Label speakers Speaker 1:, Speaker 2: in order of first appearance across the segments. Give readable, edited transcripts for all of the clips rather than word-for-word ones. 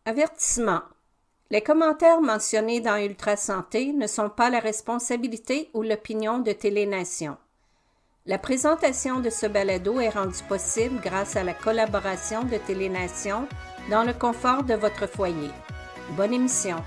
Speaker 1: Avertissement. Les commentaires mentionnés dans Ultra Santé ne sont pas la responsabilité ou l'opinion de Télénation. La présentation de ce balado est rendue possible grâce à la collaboration de Télénation dans le confort de votre foyer. Bonne émission.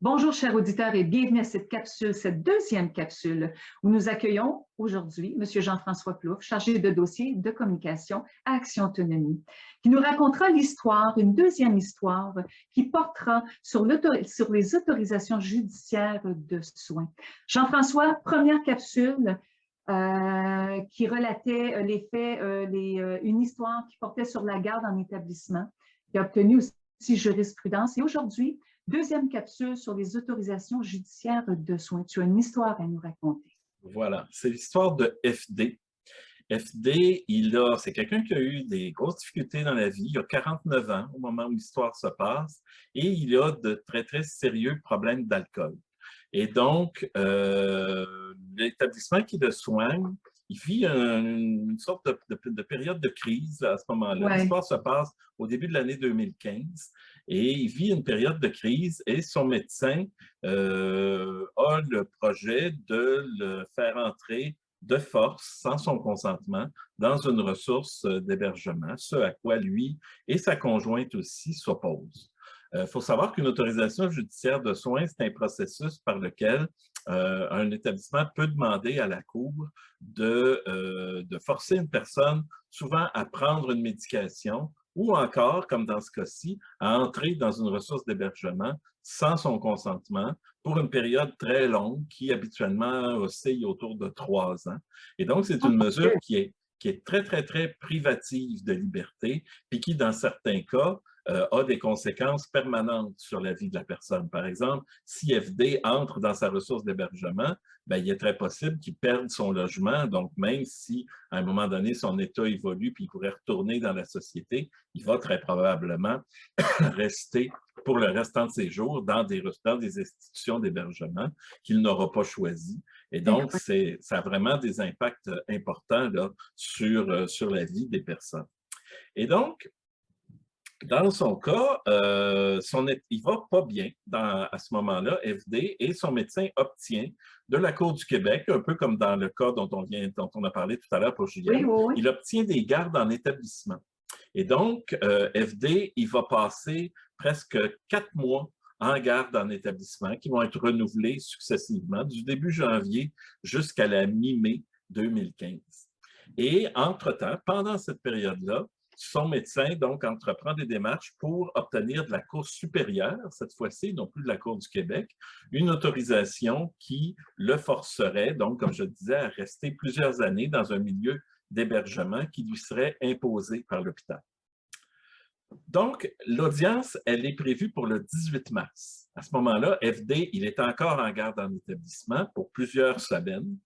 Speaker 2: Bonjour, chers auditeurs, et bienvenue à cette capsule, cette deuxième capsule, où nous accueillons aujourd'hui M. Jean-François Plouffe, chargé de dossier de communication à Action Autonomie, qui nous racontera l'histoire, une deuxième histoire, qui portera sur les autorisations judiciaires de soins. Jean-François, première capsule qui relatait les faits, une histoire qui portait sur la garde en établissement, qui a obtenu aussi jurisprudence. Et aujourd'hui, deuxième capsule sur les autorisations judiciaires de soins. Tu as une histoire à nous raconter.
Speaker 3: Voilà, c'est l'histoire de FD. FD, c'est quelqu'un qui a eu des grosses difficultés dans la vie. Il a 49 ans au moment où l'histoire se passe et il a de très, très sérieux problèmes d'alcool. Et donc, l'établissement qui le soigne, il vit une sorte de période de crise à ce moment-là. Ouais. L'histoire se passe au début de l'année 2015 et il vit une période de crise et son médecin a le projet de le faire entrer de force, sans son consentement, dans une ressource d'hébergement, ce à quoi lui et sa conjointe aussi s'opposent. Il faut savoir qu'une autorisation judiciaire de soins, c'est un processus par lequel un établissement peut demander à la Cour de forcer une personne souvent à prendre une médication ou encore, comme dans ce cas-ci, à entrer dans une ressource d'hébergement sans son consentement pour une période très longue qui habituellement oscille autour de 3 ans. Et donc, c'est une mesure qui est très, très, très privative de liberté, puis qui, dans certains cas, a des conséquences permanentes sur la vie de la personne. Par exemple, si FD entre dans sa ressource d'hébergement, bien, il est très possible qu'il perde son logement. Donc, même si, à un moment donné, son état évolue puis il pourrait retourner dans la société, il va très probablement rester pour le restant de ses jours dans des institutions d'hébergement qu'il n'aura pas choisies. Et donc, ça a vraiment des impacts importants là, sur la vie des personnes. Et donc, dans son cas, il va pas bien à ce moment-là, FD, et son médecin obtient de la Cour du Québec, un peu comme dans le cas dont on a parlé tout à l'heure pour Juliette, oui. Il obtient des gardes en établissement. Et donc, FD, il va passer presque 4 mois en garde en établissement qui vont être renouvelés successivement du début janvier jusqu'à la mi-mai 2015. Et entre-temps, pendant cette période-là, son médecin, donc, entreprend des démarches pour obtenir de la Cour supérieure, cette fois-ci, non plus de la Cour du Québec, une autorisation qui le forcerait, donc, comme je disais, à rester plusieurs années dans un milieu d'hébergement qui lui serait imposé par l'hôpital. Donc, l'audience, elle est prévue pour le 18 mars. À ce moment-là, FD, il est encore en garde en établissement pour plusieurs semaines.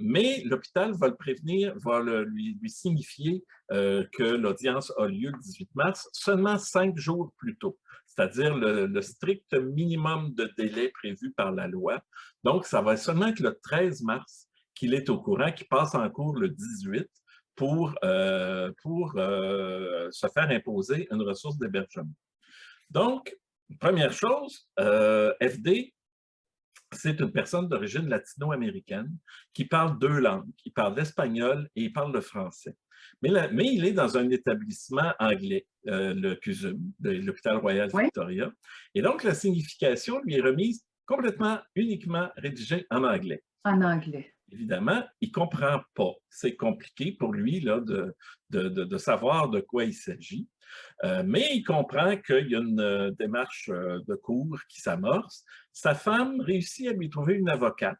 Speaker 3: Mais l'hôpital va le prévenir, va lui signifier que l'audience a lieu le 18 mars seulement 5 jours plus tôt, c'est-à-dire le strict minimum de délai prévu par la loi. Donc, ça va seulement être le 13 mars qu'il est au courant, qu'il passe en cours le 18 pour se faire imposer une ressource d'hébergement. Donc, première chose, FD, c'est une personne d'origine latino-américaine qui parle 2 langues. Il parle l'espagnol et il parle le français. Mais il est dans un établissement anglais, le CUSUM, de l'Hôpital Royal Victoria. Et donc, la signification lui est remise complètement, uniquement rédigée en anglais.
Speaker 2: En anglais.
Speaker 3: Évidemment, il ne comprend pas. C'est compliqué pour lui là, de savoir de quoi il s'agit. Mais il comprend qu'il y a une démarche de cours qui s'amorce. Sa femme réussit à lui trouver une avocate,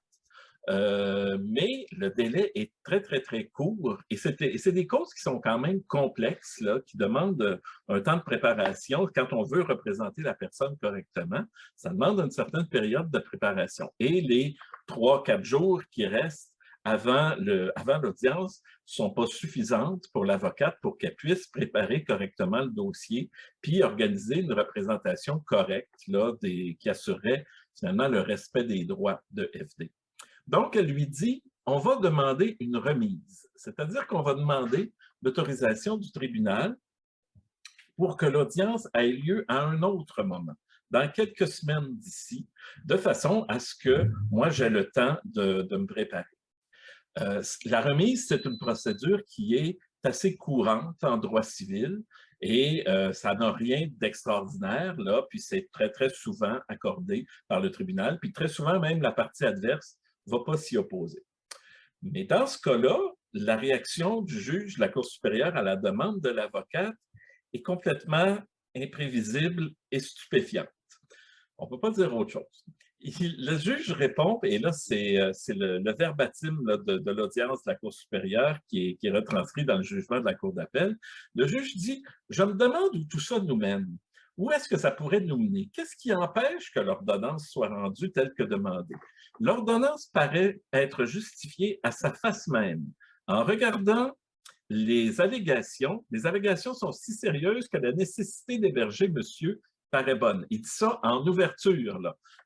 Speaker 3: mais le délai est très, très, très court. Et c'est des causes qui sont quand même complexes, là, qui demandent un temps de préparation. Quand on veut représenter la personne correctement, ça demande une certaine période de préparation. Et les 3-4 jours qui restent avant l'audience ne sont pas suffisantes pour l'avocate pour qu'elle puisse préparer correctement le dossier puis organiser une représentation correcte là, qui assurerait finalement le respect des droits de FD. Donc, elle lui dit, on va demander une remise, c'est-à-dire qu'on va demander l'autorisation du tribunal pour que l'audience ait lieu à un autre moment, dans quelques semaines d'ici, de façon à ce que moi, j'ai le temps de me préparer. La remise, c'est une procédure qui est assez courante en droit civil et ça n'a rien d'extraordinaire, là, puis c'est très, très souvent accordé par le tribunal, puis très souvent, même la partie adverse ne va pas s'y opposer. Mais dans ce cas-là, la réaction du juge de la Cour supérieure à la demande de l'avocate est complètement imprévisible et stupéfiante. On ne peut pas dire autre chose. Le juge répond, et là, c'est le verbatim là, de l'audience de la Cour supérieure qui est retranscrit dans le jugement de la Cour d'appel. Le juge dit, je me demande où tout ça nous mène. Où est-ce que ça pourrait nous mener? Qu'est-ce qui empêche que l'ordonnance soit rendue telle que demandée? L'ordonnance paraît être justifiée à sa face même. En regardant les allégations sont si sérieuses que la nécessité d'héberger monsieur paraît bonne. Il dit ça en ouverture.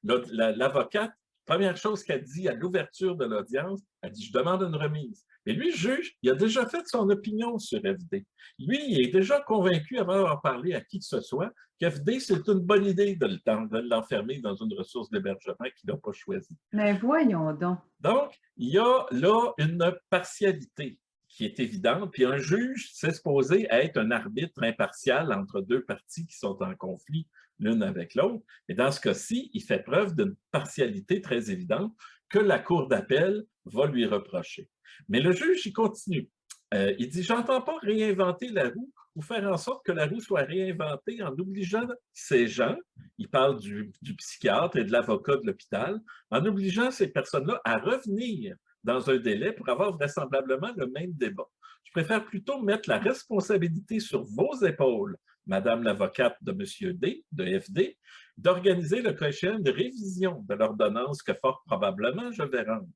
Speaker 3: L'avocate, première chose qu'elle dit à l'ouverture de l'audience, elle dit « Je demande une remise ». Mais lui, le juge, il a déjà fait son opinion sur FD. Lui, il est déjà convaincu, avant d'avoir parlé à qui que ce soit, qu'FD, c'est une bonne idée de l'enfermer dans une ressource d'hébergement qu'il n'a pas choisie.
Speaker 2: Mais voyons donc.
Speaker 3: Donc, il y a là une partialité qui est évidente, puis un juge, c'est supposé être un arbitre impartial entre deux parties qui sont en conflit l'une avec l'autre. Et dans ce cas-ci, il fait preuve d'une partialité très évidente que la Cour d'appel va lui reprocher. Mais le juge, il continue. Il dit « J'entends pas réinventer la roue ou faire en sorte que la roue soit réinventée en obligeant ces gens, il parle du psychiatre et de l'avocat de l'hôpital, en obligeant ces personnes-là à revenir dans un délai pour avoir vraisemblablement le même débat. Je préfère plutôt mettre la responsabilité sur vos épaules, Madame l'avocate de M. D, de FD, d'organiser le cas échéant de révision de l'ordonnance que fort probablement je vais rendre. »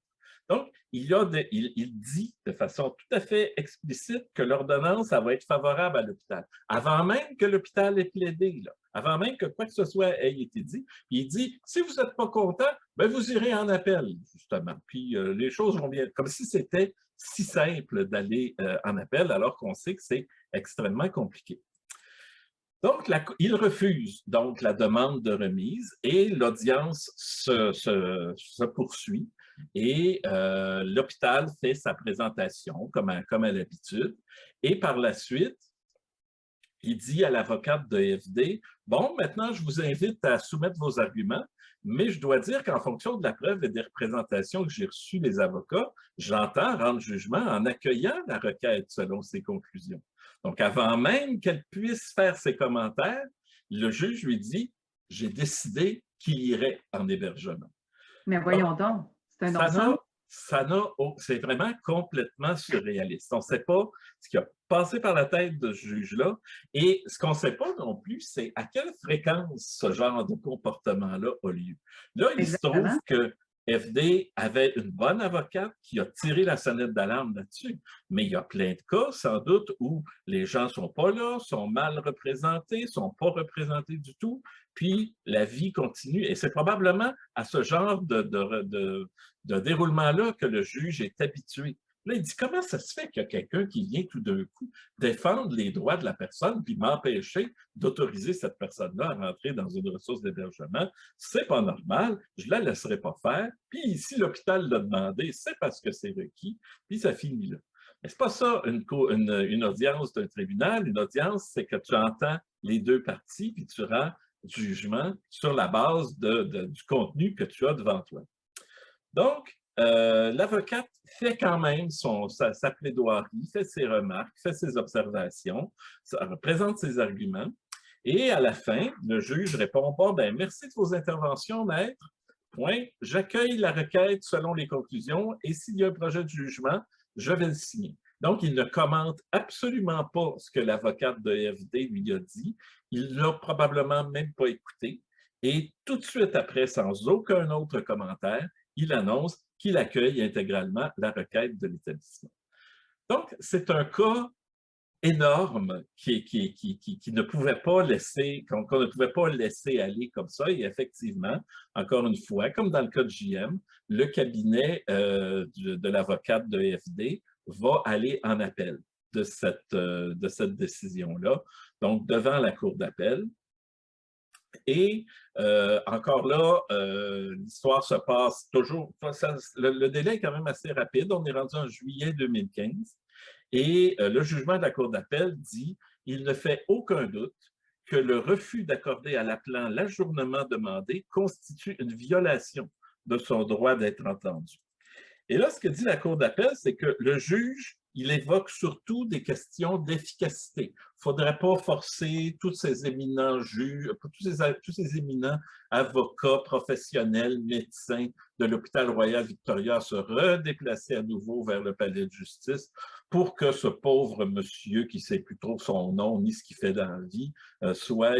Speaker 3: Donc, il dit de façon tout à fait explicite que l'ordonnance, va être favorable à l'hôpital, avant même que l'hôpital ait plaidé, là, avant même que quoi que ce soit ait été dit. Il dit, si vous n'êtes pas content, ben vous irez en appel, justement. Puis les choses vont bien, comme si c'était si simple d'aller en appel, alors qu'on sait que c'est extrêmement compliqué. Donc, il refuse donc la demande de remise et l'audience se poursuit. Et l'hôpital fait sa présentation comme à l'habitude. Et par la suite, il dit à l'avocate de FD, « Bon, maintenant, je vous invite à soumettre vos arguments, mais je dois dire qu'en fonction de la preuve et des représentations que j'ai reçues des avocats, j'entends rendre jugement en accueillant la requête selon ses conclusions. » Donc, avant même qu'elle puisse faire ses commentaires, le juge lui dit, « J'ai décidé qu'il irait en hébergement. »
Speaker 2: Mais voyons donc.
Speaker 3: C'est vraiment complètement surréaliste. On ne sait pas ce qui a passé par la tête de ce juge-là. Et ce qu'on ne sait pas non plus, c'est à quelle fréquence ce genre de comportement-là a lieu. Là, il se trouve que FD avait une bonne avocate qui a tiré la sonnette d'alarme là-dessus. Mais il y a plein de cas, sans doute, où les gens ne sont pas là, sont mal représentés, ne sont pas représentés du tout, puis la vie continue. Et c'est probablement à ce genre de déroulement-là que le juge est habitué. Là, il dit, comment ça se fait qu'il y a quelqu'un qui vient tout d'un coup défendre les droits de la personne puis m'empêcher d'autoriser cette personne-là à rentrer dans une ressource d'hébergement? C'est pas normal, je la laisserai pas faire. Puis si l'hôpital l'a demandé, c'est parce que c'est requis, puis ça finit là. Mais c'est pas ça une audience d'un tribunal. Une audience, c'est que tu entends les deux parties puis tu rends jugement sur la base du contenu que tu as devant toi. Donc, l'avocate fait quand même sa plaidoirie, fait ses remarques, fait ses observations, présente ses arguments, et à la fin, le juge répond « Bon, ben merci de vos interventions, maître. Point. J'accueille la requête selon les conclusions, et s'il y a un projet de jugement, je vais le signer. » Donc, il ne commente absolument pas ce que l'avocate de FD lui a dit. Il ne l'a probablement même pas écouté. Et tout de suite après, sans aucun autre commentaire, il annonce qu'il accueille intégralement la requête de l'établissement. Donc, c'est un cas énorme qui ne pouvait pas laisser, qu'on ne pouvait pas laisser aller comme ça. Et effectivement, encore une fois, comme dans le cas de JM, le cabinet de l'avocate de EFD va aller en appel de cette décision-là, donc devant la Cour d'appel. Et encore là, l'histoire se passe toujours, le délai est quand même assez rapide, on est rendu en juillet 2015, et le jugement de la Cour d'appel dit « Il ne fait aucun doute que le refus d'accorder à l'appelant l'ajournement demandé constitue une violation de son droit d'être entendu. » Et là, ce que dit la Cour d'appel, c'est que le juge, il évoque surtout des questions d'efficacité. Il ne faudrait pas forcer tous ces éminents juges, tous ces éminents avocats, professionnels, médecins de l'hôpital Royal Victoria à se redéplacer à nouveau vers le palais de justice pour que ce pauvre monsieur, qui ne sait plus trop son nom ni ce qu'il fait dans la vie, soit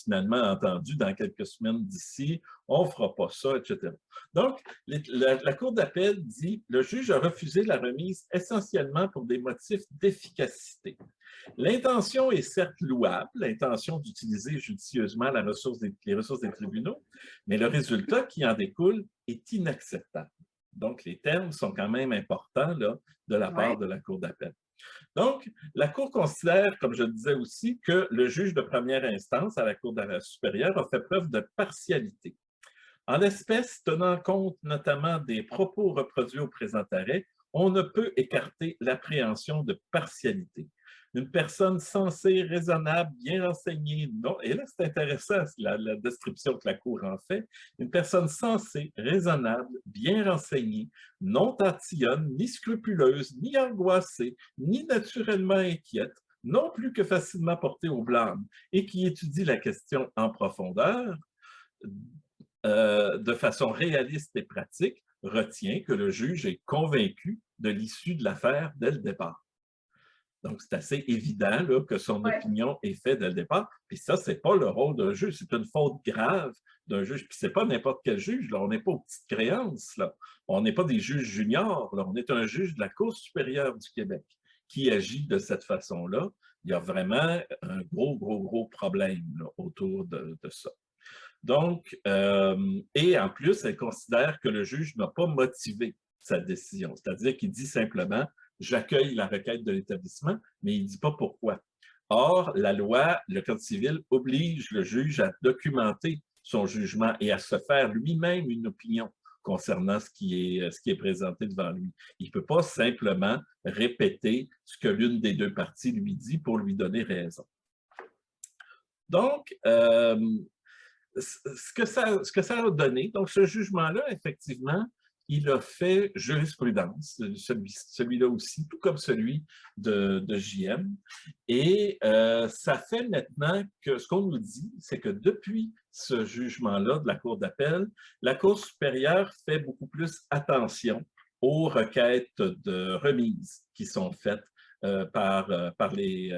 Speaker 3: finalement entendu dans quelques semaines d'ici. On ne fera pas ça, etc. Donc, la Cour d'appel dit « Le juge a refusé la remise essentiellement pour des motifs d'efficacité. L'intention est certes louable, l'intention d'utiliser judicieusement les ressources des tribunaux, mais le résultat qui en découle est inacceptable. » Donc, les termes sont quand même importants là, de la part de la Cour d'appel. Donc, la Cour considère, comme je le disais aussi, que le juge de première instance à la Cour supérieure a fait preuve de partialité. En l'espèce, tenant compte notamment des propos reproduits au présent arrêt, on ne peut écarter l'appréhension de partialité. Une personne sensée, raisonnable, bien renseignée, non, et là c'est intéressant la description que la Cour en fait, une personne sensée, raisonnable, bien renseignée, non tatillonne, ni scrupuleuse, ni angoissée, ni naturellement inquiète, non plus que facilement portée au blâme, et qui étudie la question en profondeur, de façon réaliste et pratique, retient que le juge est convaincu de l'issue de l'affaire dès le départ. Donc, c'est assez évident là, que son opinion est faite dès le départ. Puis ça, ce n'est pas le rôle d'un juge. C'est une faute grave d'un juge. Puis ce n'est pas n'importe quel juge. Là. On n'est pas aux petites créances. Là. On n'est pas des juges juniors. Là. On est un juge de la Cour supérieure du Québec qui agit de cette façon-là. Il y a vraiment un gros problème là, autour de ça. Donc, et en plus, elle considère que le juge n'a pas motivé sa décision. C'est-à-dire qu'il dit simplement « j'accueille la requête de l'établissement », mais il ne dit pas pourquoi. Or, la loi, le Code civil, oblige le juge à documenter son jugement et à se faire lui-même une opinion concernant ce qui est présenté devant lui. Il ne peut pas simplement répéter ce que l'une des deux parties lui dit pour lui donner raison. Donc, ce que ça a donné, donc ce jugement-là, effectivement, il a fait jurisprudence, celui-là aussi, tout comme celui de JM. Et ça fait maintenant que ce qu'on nous dit, c'est que depuis ce jugement-là de la Cour d'appel, la Cour supérieure fait beaucoup plus attention aux requêtes de remise qui sont faites par les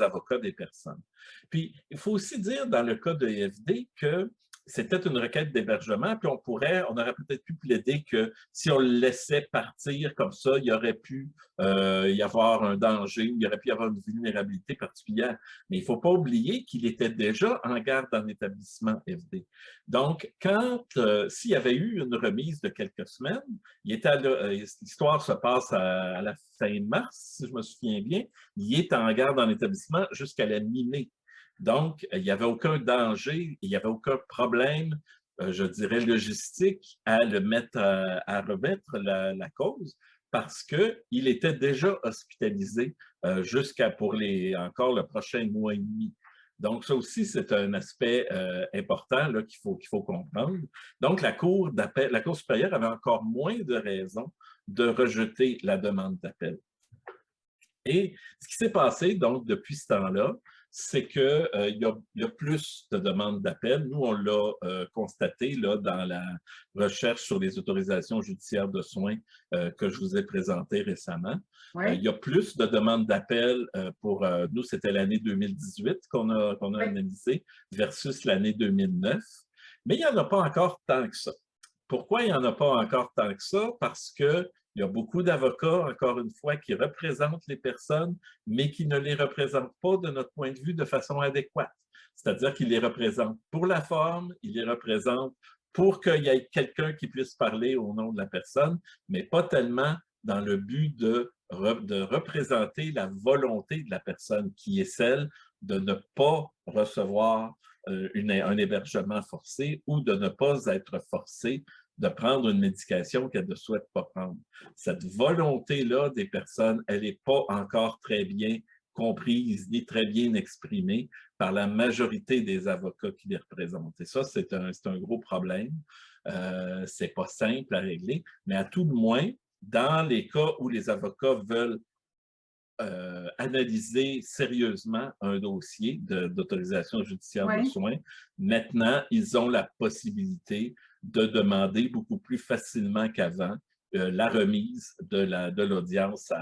Speaker 3: avocats des personnes. Puis, il faut aussi dire dans le cas de EFD que c'était une requête d'hébergement, puis on aurait peut-être pu plaider que si on le laissait partir comme ça, il y aurait pu y avoir un danger, il y aurait pu y avoir une vulnérabilité particulière. Mais il ne faut pas oublier qu'il était déjà en garde en établissement EFD. Donc, s'il y avait eu une remise de quelques semaines, l'histoire se passe à la fin mars, si je me souviens bien, il est en garde en établissement jusqu'à la mi-mai. Donc, il n'y avait aucun danger, il n'y avait aucun problème, je dirais, logistique à remettre la cause parce qu'il était déjà hospitalisé encore le prochain mois et demi. Donc, ça aussi, c'est un aspect important qu'il faut comprendre. Donc, la Cour supérieure avait encore moins de raisons de rejeter la demande d'appel. Et ce qui s'est passé, donc, depuis ce temps-là, c'est qu'il y a plus de demandes d'appel. Nous, on l'a constaté là, dans la recherche sur les autorisations judiciaires de soins que je vous ai présentées récemment. Il y a plus de demandes d'appel pour, nous, c'était l'année 2018 qu'on a analysé versus l'année 2009. Mais il n'y en a pas encore tant que ça. Pourquoi il n'y en a pas encore tant que ça? Parce qu'il y a beaucoup d'avocats, encore une fois, qui représentent les personnes, mais qui ne les représentent pas de notre point de vue de façon adéquate. C'est-à-dire qu'ils les représentent pour la forme, ils les représentent pour qu'il y ait quelqu'un qui puisse parler au nom de la personne, mais pas tellement dans le but de représenter la volonté de la personne, qui est celle de ne pas recevoir un hébergement forcé ou de ne pas être forcé de prendre une médication qu'elle ne souhaite pas prendre. Cette volonté-là des personnes, elle n'est pas encore très bien comprise ni très bien exprimée par la majorité des avocats qui les représentent. Et ça, c'est un gros problème. C'est pas simple à régler, mais à tout le moins, dans les cas où les avocats veulent analyser sérieusement un dossier d'autorisation judiciaire de soins, maintenant, ils ont la possibilité de demander beaucoup plus facilement qu'avant la remise de l'audience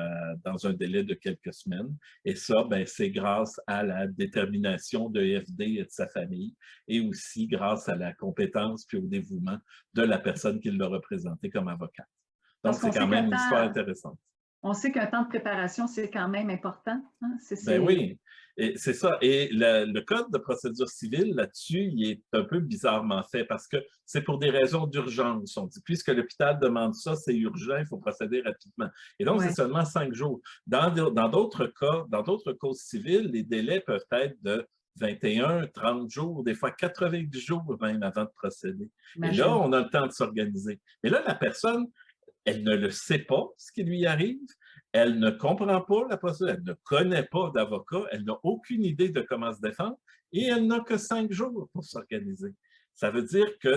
Speaker 3: dans un délai de quelques semaines. Et ça, ben, c'est grâce à la détermination de FD et de sa famille et aussi grâce à la compétence puis au dévouement de la personne qui l'a représenté comme avocate. Donc, c'est quand même une histoire intéressante.
Speaker 2: On sait qu'un temps de préparation, c'est quand même important. Hein?
Speaker 3: Ben oui, c'est ça. Et le code de procédure civile, là-dessus, il est un peu bizarrement fait parce que c'est pour des raisons d'urgence. On dit, puisque l'hôpital demande ça, c'est urgent, il faut procéder rapidement. Et donc, c'est seulement 5 jours. Dans d'autres cas, dans d'autres causes civiles, les délais peuvent être de 21, 30 jours, des fois 90 jours même avant de procéder. Imagine. Et là, on a le temps de s'organiser. Mais là, la personne, elle ne le sait pas, ce qui lui arrive. Elle ne comprend pas la procédure. Elle ne connaît pas d'avocat. Elle n'a aucune idée de comment se défendre. Et elle n'a que 5 jours pour s'organiser. Ça veut dire que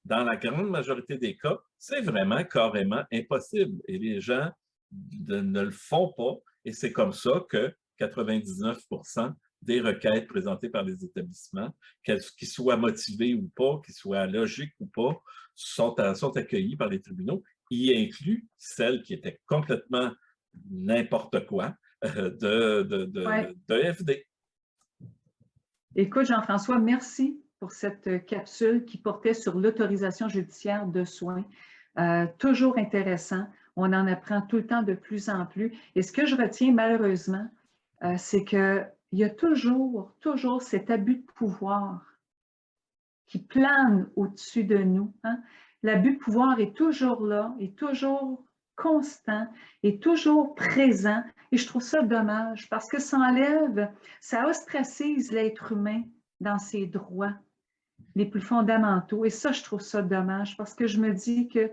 Speaker 3: dans la grande majorité des cas, c'est vraiment carrément impossible. Et les gens ne le font pas. Et c'est comme ça que 99% des requêtes présentées par les établissements, qu'ils soient motivés ou pas, qu'ils soient logiques ou pas, sont accueillis par les tribunaux, y inclut celle qui était complètement n'importe quoi de FD.
Speaker 2: Écoute, Jean-François, merci pour cette capsule qui portait sur l'autorisation judiciaire de soins. Toujours intéressant. On en apprend tout le temps de plus en plus. Et ce que je retiens malheureusement, c'est qu'il y a toujours cet abus de pouvoir qui plane au-dessus de nous. Hein? L'abus de pouvoir est toujours là, est toujours constant, est toujours présent. Et je trouve ça dommage parce que ça ostracise l'être humain dans ses droits les plus fondamentaux. Et ça, je trouve ça dommage parce que je me dis que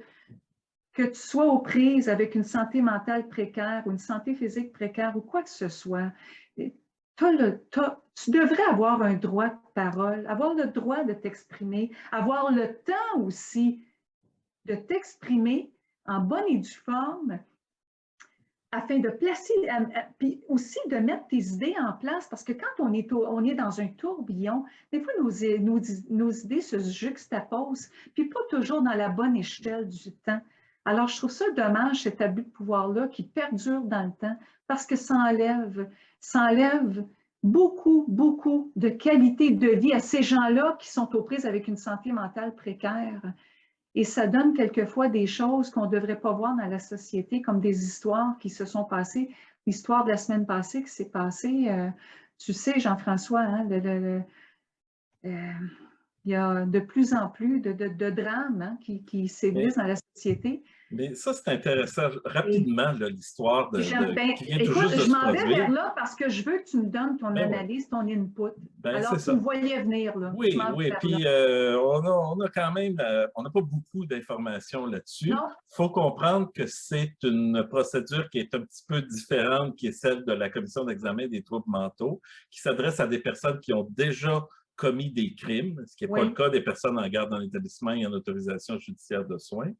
Speaker 2: tu sois aux prises avec une santé mentale précaire ou une santé physique précaire ou quoi que ce soit, tu devrais avoir un droit de parole, avoir le droit de t'exprimer, avoir le temps aussi de t'exprimer en bonne et due forme afin de placer, puis aussi de mettre tes idées en place, parce que quand on est dans un tourbillon, des fois nos idées se juxtaposent, puis pas toujours dans la bonne échelle du temps. Alors, je trouve ça dommage, cet abus de pouvoir-là qui perdure dans le temps, parce que ça enlève beaucoup de qualité de vie à ces gens-là qui sont aux prises avec une santé mentale précaire. Et ça donne quelquefois des choses qu'on ne devrait pas voir dans la société, comme des histoires qui se sont passées. L'histoire de la semaine passée qui s'est passée, tu sais, Jean-François, hein, il y a de plus en plus de drames hein, qui sévissent dans la société.
Speaker 3: Mais ça, c'est intéressant. Rapidement, l'histoire qui vient tout
Speaker 2: écoute,
Speaker 3: juste de
Speaker 2: je m'en vais vers
Speaker 3: produire.
Speaker 2: là parce que je veux que tu me donnes ton analyse, ton input. Alors, tu me voyais venir. Là.
Speaker 3: Oui, puis on a quand même, on n'a pas beaucoup d'informations là-dessus. Il faut comprendre que c'est une procédure qui est un petit peu différente, qui est celle de la Commission d'examen des troubles mentaux, qui s'adresse à des personnes qui ont déjà commis des crimes, ce qui n'est pas le cas des personnes en garde dans l'établissement et en autorisation judiciaire de soins.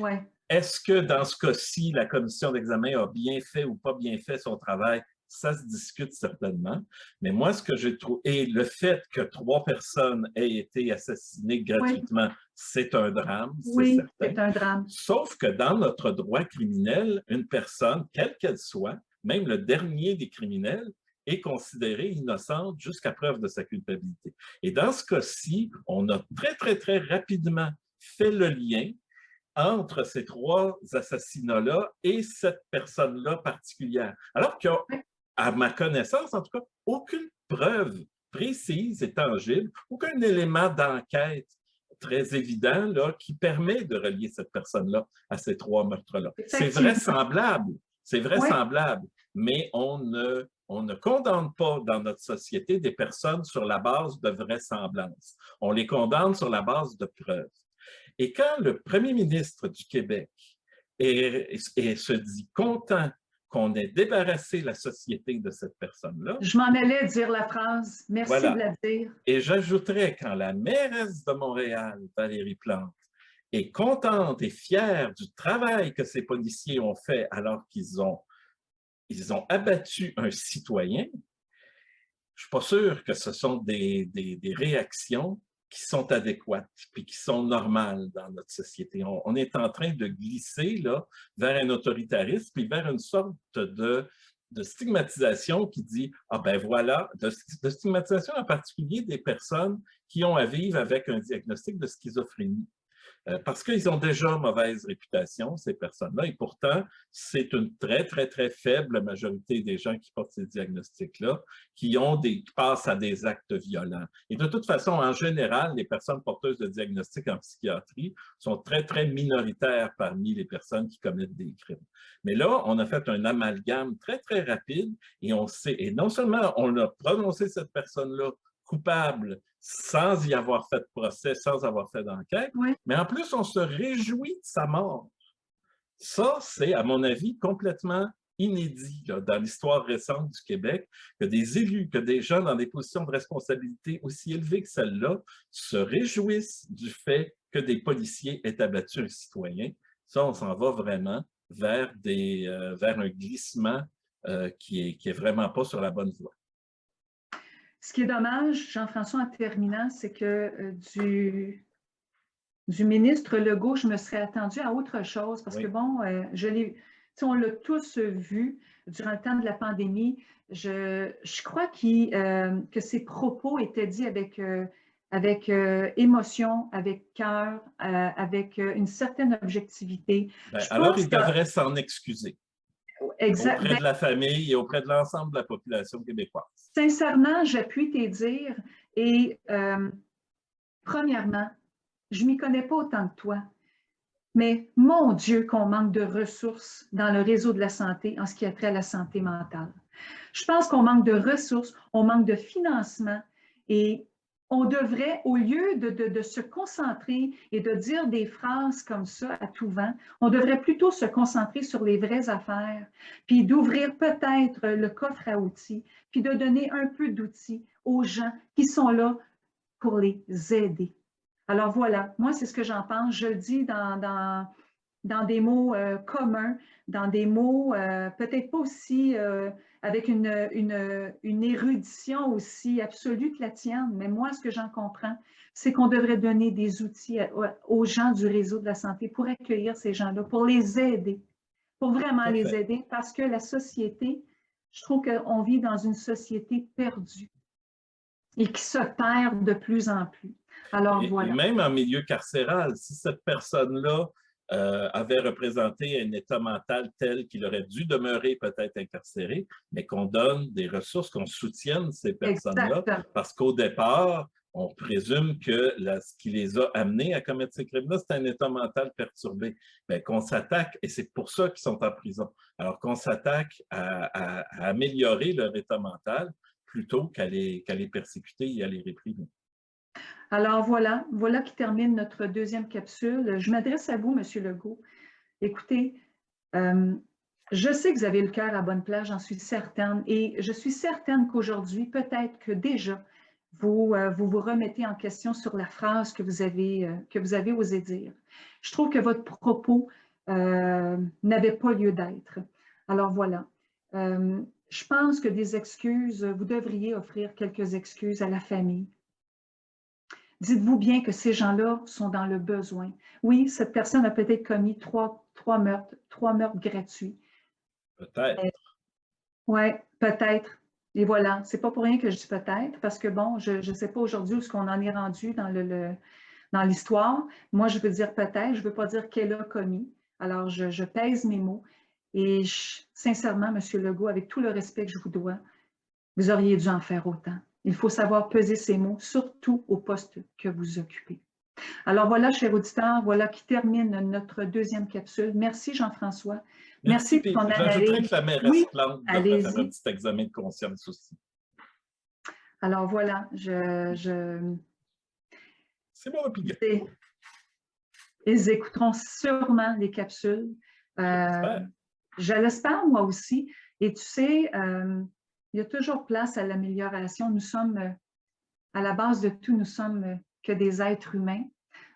Speaker 2: Oui.
Speaker 3: Est-ce que dans ce cas-ci, la commission d'examen a bien fait ou pas bien fait son travail? Ça se discute certainement. Mais moi, ce que j'ai trouvé, et le fait que 3 personnes aient été assassinées gratuitement, c'est un drame, c'est certain.
Speaker 2: C'est un drame.
Speaker 3: Sauf que dans notre droit criminel, une personne, quelle qu'elle soit, même le dernier des criminels, est considérée innocente jusqu'à preuve de sa culpabilité. Et dans ce cas-ci, on a très rapidement fait le lien entre ces 3 assassinats-là et cette personne-là particulière. Alors qu'il y a, à ma connaissance en tout cas, aucune preuve précise et tangible, aucun élément d'enquête très évident là, qui permet de relier cette personne-là à ces 3 meurtres-là. C'est vraisemblable, mais on ne condamne pas dans notre société des personnes sur la base de vraisemblance. On les condamne sur la base de preuves. Et quand le premier ministre du Québec se dit content qu'on ait débarrassé la société de cette personne-là.
Speaker 2: Je m'en allais dire la phrase. Merci
Speaker 3: voilà.
Speaker 2: de la dire.
Speaker 3: Et j'ajouterais, quand la mairesse de Montréal, Valérie Plante, est contente et fière du travail que ces policiers ont fait alors qu'ils ont abattu un citoyen, je ne suis pas sûr que ce sont des réactions qui sont adéquates puis qui sont normales dans notre société. On est en train de glisser là, vers un autoritarisme puis vers une sorte de stigmatisation qui dit « Ah ben voilà », de stigmatisation en particulier des personnes qui ont à vivre avec un diagnostic de schizophrénie. Parce qu'ils ont déjà mauvaise réputation, ces personnes-là, et pourtant, c'est une très, très, très faible majorité des gens qui portent ces diagnostics-là qui passent à des actes violents. Et de toute façon, en général, les personnes porteuses de diagnostics en psychiatrie sont très, très minoritaires parmi les personnes qui commettent des crimes. Mais là, on a fait un amalgame très, très rapide et et non seulement on a prononcé cette personne-là coupable sans y avoir fait de procès, sans avoir fait d'enquête, mais en plus, on se réjouit de sa mort. Ça, c'est, à mon avis, complètement inédit là, dans l'histoire récente du Québec, que des élus, que des gens dans des positions de responsabilité aussi élevées que celle-là se réjouissent du fait que des policiers aient abattu un citoyen. Ça, on s'en va vraiment vers un glissement qui est vraiment pas sur la bonne voie.
Speaker 2: Ce qui est dommage, Jean-François, en terminant, c'est que du ministre Legault, je me serais attendue à autre chose parce que, bon, on l'a tous vu durant le temps de la pandémie. Je crois que ses propos étaient dits avec émotion, avec cœur, avec une certaine objectivité.
Speaker 3: Alors, il devrait s'en excuser.
Speaker 2: Exact.
Speaker 3: Auprès de la famille et auprès de l'ensemble de la population québécoise.
Speaker 2: Sincèrement, j'appuie tes dires et premièrement, je ne m'y connais pas autant que toi, mais mon Dieu qu'on manque de ressources dans le réseau de la santé en ce qui a trait à la santé mentale. Je pense qu'on manque de ressources, on manque de financement et on devrait, au lieu de se concentrer et de dire des phrases comme ça à tout vent, on devrait plutôt se concentrer sur les vraies affaires, puis d'ouvrir peut-être le coffre à outils, puis de donner un peu d'outils aux gens qui sont là pour les aider. Alors voilà, moi c'est ce que j'en pense, je le dis dans des mots communs, dans des mots peut-être pas aussi avec une érudition aussi absolue que la tienne, mais moi, ce que j'en comprends, c'est qu'on devrait donner des outils aux gens du réseau de la santé pour accueillir ces gens-là, pour les aider, pour vraiment les aider, parce que la société, je trouve qu'on vit dans une société perdue et qui se perd de plus en plus. Alors voilà.
Speaker 3: Et même en milieu carcéral, si cette personne-là avait représenté un état mental tel qu'il aurait dû demeurer peut-être incarcéré, mais qu'on donne des ressources, qu'on soutienne ces personnes-là, parce qu'au départ, on présume que ce qui les a amenés à commettre ces crimes-là, c'est un état mental perturbé. Bien, qu'on s'attaque, et c'est pour ça qu'ils sont en prison, alors qu'on s'attaque à améliorer leur état mental plutôt qu'à les persécuter et à les réprimer.
Speaker 2: Alors voilà qui termine notre deuxième capsule. Je m'adresse à vous, M. Legault. Écoutez, je sais que vous avez le cœur à bonne place, j'en suis certaine, et je suis certaine qu'aujourd'hui, peut-être que déjà, vous vous remettez en question sur la phrase que vous avez osé dire. Je trouve que votre propos n'avait pas lieu d'être. Alors voilà. Je pense que des excuses, vous devriez offrir quelques excuses à la famille. Dites-vous bien que ces gens-là sont dans le besoin. Oui, cette personne a peut-être commis trois meurtres gratuits.
Speaker 3: Peut-être.
Speaker 2: Oui, peut-être. Et voilà, c'est pas pour rien que je dis peut-être, parce que bon, je ne sais pas aujourd'hui où est-ce qu'on en est rendu dans l'histoire. Moi, je veux dire peut-être, je ne veux pas dire qu'elle a commis. Alors, je pèse mes mots. Et sincèrement, M. Legault, avec tout le respect que je vous dois, vous auriez dû en faire autant. Il faut savoir peser ses mots, surtout au poste que vous occupez. Alors voilà, chers auditeurs, voilà qui termine notre deuxième capsule. Merci Jean-François. Merci pour ton analyse.
Speaker 3: J'ajouterais que la mairesse Plante devrait faire un petit examen de conscience aussi.
Speaker 2: Alors voilà,
Speaker 3: C'est mon opinion.
Speaker 2: Ils écouteront sûrement les capsules. Je l'espère, moi aussi. Et tu sais, il y a toujours place à l'amélioration. Nous sommes, à la base de tout, nous sommes que des êtres humains.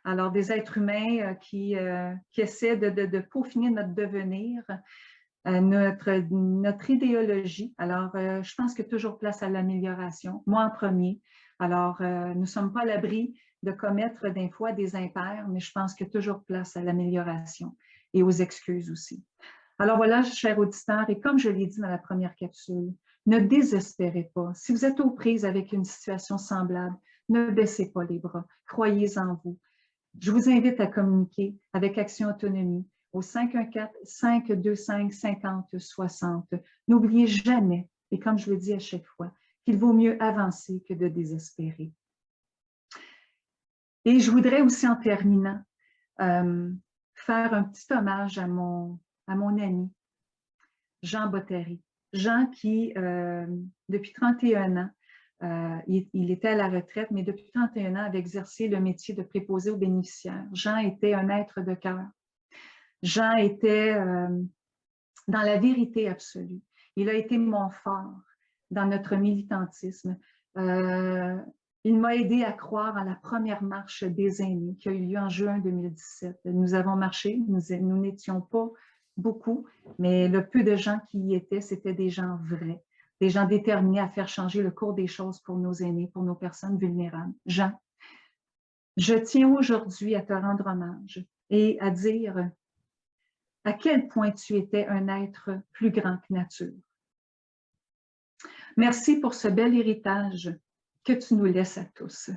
Speaker 2: Alors, des êtres humains qui essaient de peaufiner notre devenir, notre idéologie. Alors, je pense qu'il y a toujours place à l'amélioration. Moi en premier. Alors, nous ne sommes pas à l'abri de commettre des fois des impairs, mais je pense qu'il y a toujours place à l'amélioration et aux excuses aussi. Alors voilà, chers auditeurs, et comme je l'ai dit dans la première capsule, ne désespérez pas. Si vous êtes aux prises avec une situation semblable, ne baissez pas les bras. Croyez en vous. Je vous invite à communiquer avec Action Autonomie au 514-525-5060. N'oubliez jamais, et comme je le dis à chaque fois, qu'il vaut mieux avancer que de désespérer. Et je voudrais aussi, en terminant, faire un petit hommage à mon ami, Jean Bottary. Jean qui, depuis 31 ans, il était à la retraite, mais depuis 31 ans, avait exercé le métier de préposé aux bénéficiaires. Jean était un être de cœur. Jean était dans la vérité absolue. Il a été mon phare dans notre militantisme. Il m'a aidé à croire à la première marche des aînés qui a eu lieu en juin 2017. Nous avons marché, nous n'étions pas beaucoup, mais le peu de gens qui y étaient, c'était des gens vrais, des gens déterminés à faire changer le cours des choses pour nos aînés, pour nos personnes vulnérables. Jean, je tiens aujourd'hui à te rendre hommage et à dire à quel point tu étais un être plus grand que nature. Merci pour ce bel héritage que tu nous laisses à tous.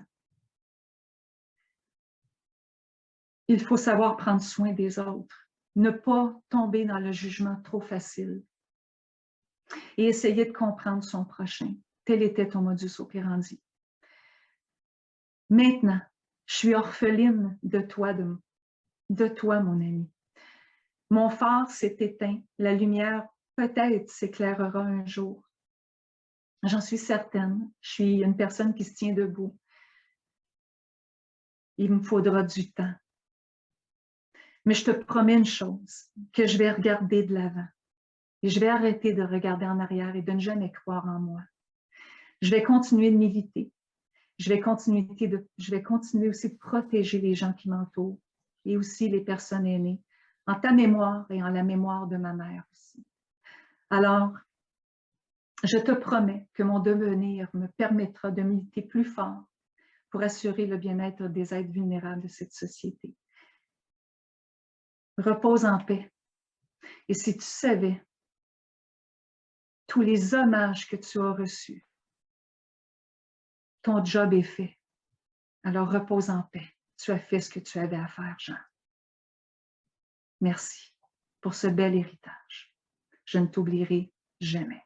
Speaker 2: Il faut savoir prendre soin des autres, ne pas tomber dans le jugement trop facile et essayer de comprendre son prochain. Tel était ton modus operandi. Maintenant, je suis orpheline de toi, mon ami. Mon phare s'est éteint, la lumière peut-être s'éclairera un jour. J'en suis certaine, je suis une personne qui se tient debout. Il me faudra du temps. Mais je te promets une chose, que je vais regarder de l'avant. Et je vais arrêter de regarder en arrière et de ne jamais croire en moi. Je vais continuer de militer. Je vais continuer aussi de protéger les gens qui m'entourent et aussi les personnes aînées, en ta mémoire et en la mémoire de ma mère aussi. Alors, je te promets que mon devenir me permettra de militer plus fort pour assurer le bien-être des êtres vulnérables de cette société. Repose en paix. Et si tu savais tous les hommages que tu as reçus, ton job est fait. Alors repose en paix. Tu as fait ce que tu avais à faire, Jean. Merci pour ce bel héritage. Je ne t'oublierai jamais.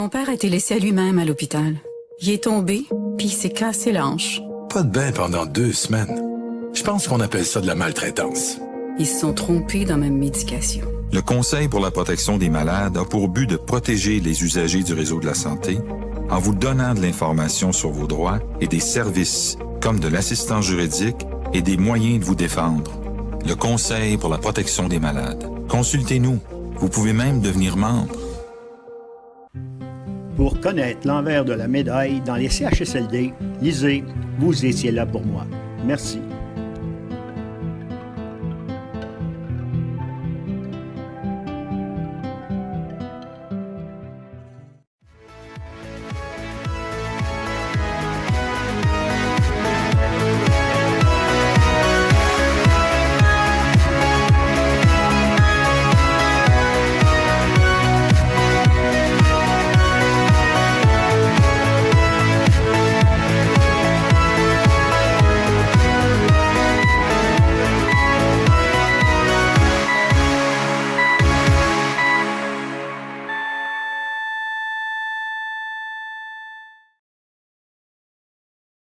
Speaker 4: Mon père a été laissé à lui-même à l'hôpital. Il est tombé, puis il s'est cassé l'hanche.
Speaker 5: Pas de bain pendant 2 semaines. Je pense qu'on appelle ça de la maltraitance.
Speaker 4: Ils se sont trompés dans ma médication.
Speaker 6: Le Conseil pour la protection des malades a pour but de protéger les usagers du réseau de la santé en vous donnant de l'information sur vos droits et des services comme de l'assistance juridique et des moyens de vous défendre. Le Conseil pour la protection des malades. Consultez-nous. Vous pouvez même devenir membre.
Speaker 7: Pour connaître l'envers de la médaille dans les CHSLD, lisez « Vous étiez là pour moi ». Merci.